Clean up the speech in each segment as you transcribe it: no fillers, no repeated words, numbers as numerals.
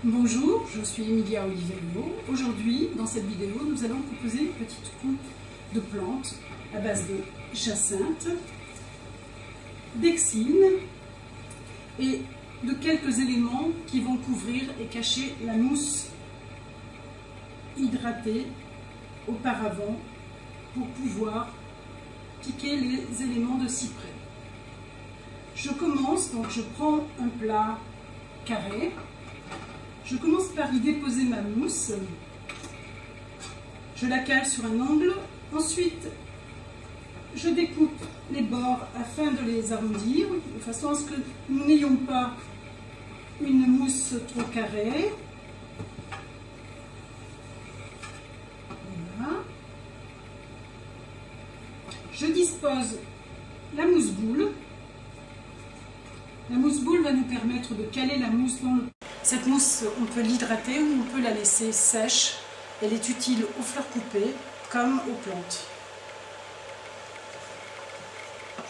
Bonjour, je suis Emilia Oliverio. Aujourd'hui, dans cette vidéo, nous allons proposer une petite coupe de plantes à base de jacinthe, d'exine et de quelques éléments qui vont couvrir et cacher la mousse hydratée auparavant pour pouvoir piquer les éléments de cyprès. Je commence, donc je prends un plat carré. Je commence par y déposer ma mousse, je la cale sur un angle, ensuite je découpe les bords afin de les arrondir, de façon à ce que nous n'ayons pas une mousse trop carrée. Voilà. Je dispose la mousse-boule. La mousse-boule va nous permettre de caler la mousse dans le... Cette mousse, on peut l'hydrater ou on peut la laisser sèche. Elle est utile aux fleurs coupées comme aux plantes.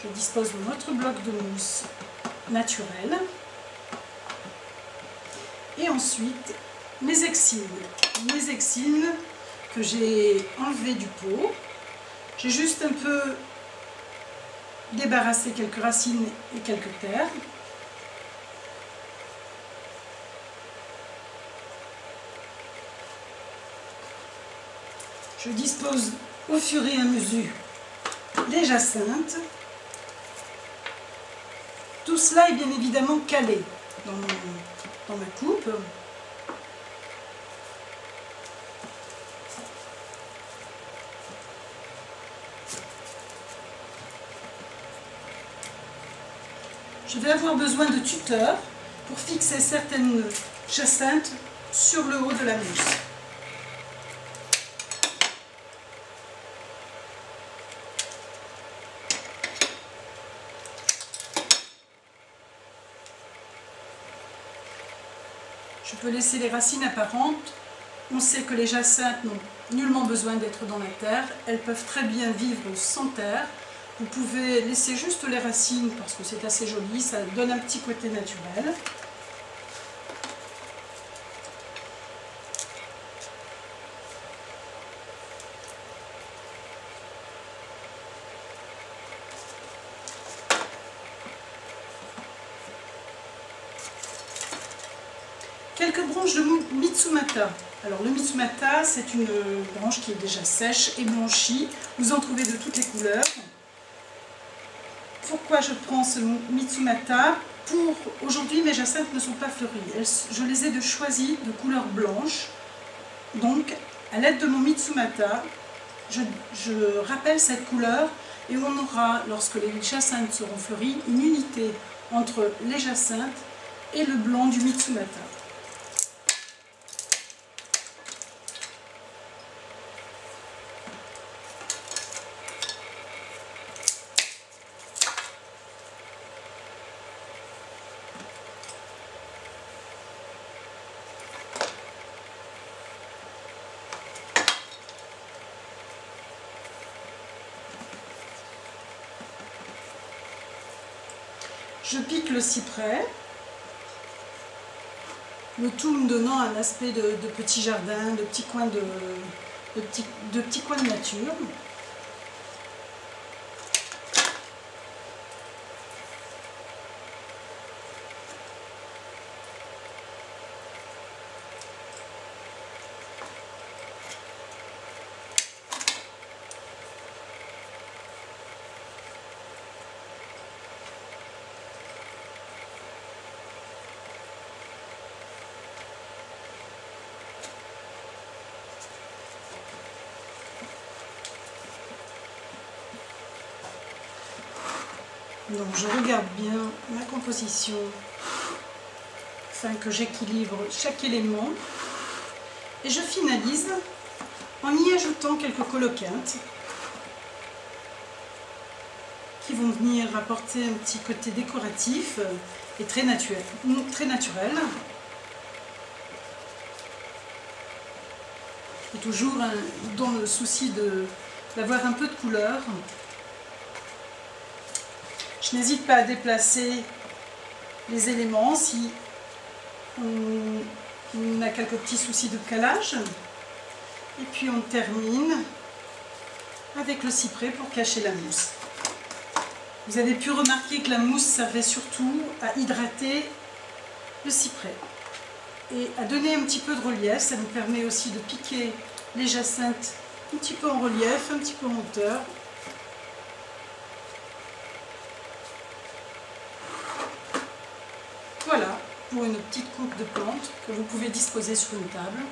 Je dispose de notre bloc de mousse naturelle. Et ensuite, mes exines. Mes exines que j'ai enlevées du pot. J'ai juste un peu débarrassé quelques racines et quelques terres. Je dispose au fur et à mesure les jacinthes. Tout cela est bien évidemment calé dans ma coupe. Je vais avoir besoin de tuteurs pour fixer certaines jacinthes sur le haut de la mousse. Je peux laisser les racines apparentes. On sait que les jacinthes n'ont nullement besoin d'être dans la terre. Elles peuvent très bien vivre sans terre. Vous pouvez laisser juste les racines parce que c'est assez joli, ça donne un petit côté naturel. Quelques branches de Mitsumata. Alors le Mitsumata, c'est une branche qui est déjà sèche et blanchie. Vous en trouvez de toutes les couleurs. Pourquoi je prends ce Mitsumata? Pour aujourd'hui, mes jacinthes ne sont pas fleuries. Je les ai choisies de couleur blanche. Donc, à l'aide de mon Mitsumata, je rappelle cette couleur et on aura, lorsque les jacinthes seront fleuries, une unité entre les jacinthes et le blanc du Mitsumata. Je pique le cyprès, le tout me donnant un aspect de petit jardin, de petits coins de nature. Donc je regarde bien ma composition afin que j'équilibre chaque élément et je finalise en y ajoutant quelques coloquintes qui vont venir apporter un petit côté décoratif et très naturel. Et toujours dans le souci d'avoir un peu de couleur. Je n'hésite pas à déplacer les éléments si on On a quelques petits soucis de calage. Et puis on termine avec le cyprès pour cacher la mousse. Vous avez pu remarquer que la mousse servait surtout à hydrater le cyprès et à donner un petit peu de relief. Ça nous permet aussi de piquer les jacinthes un petit peu en relief, un petit peu en hauteur. Voilà, pour une petite coupe de plantes que vous pouvez disposer sur une table.